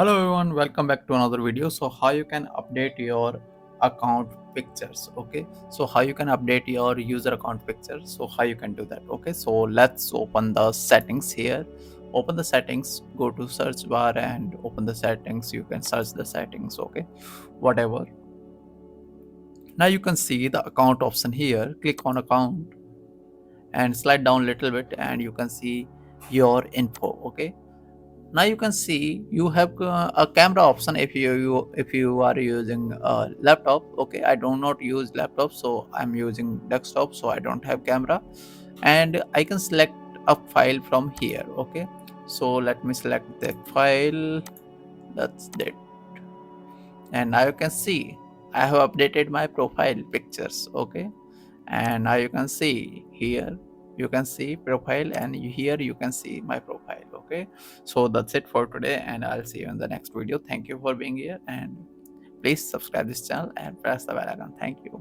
Hello everyone, welcome back to another video. So how you can update your account pictures? Okay, so how you can update your user account pictures, so how you can do that? Okay, so let's open the settings here. Open the settings, go to search bar and open the settings. You can search the settings, okay, whatever. Now you can see the account option here. Click on account and slide down a little bit and you can see your info. Okay, now you can see you have a camera option if you are using a laptop. Okay, I do not use laptop, so I'm using desktop, so I don't have camera. And I can select a file from here. Okay, so let me select the file. That's it. And now you can see I have updated my profile pictures. Okay, and now you can see here, you can see profile, and here you can see my profile. Okay, so that's it for today and I'll see you in the next video. Thank you for being here and please subscribe this channel and press the bell icon. Thank you.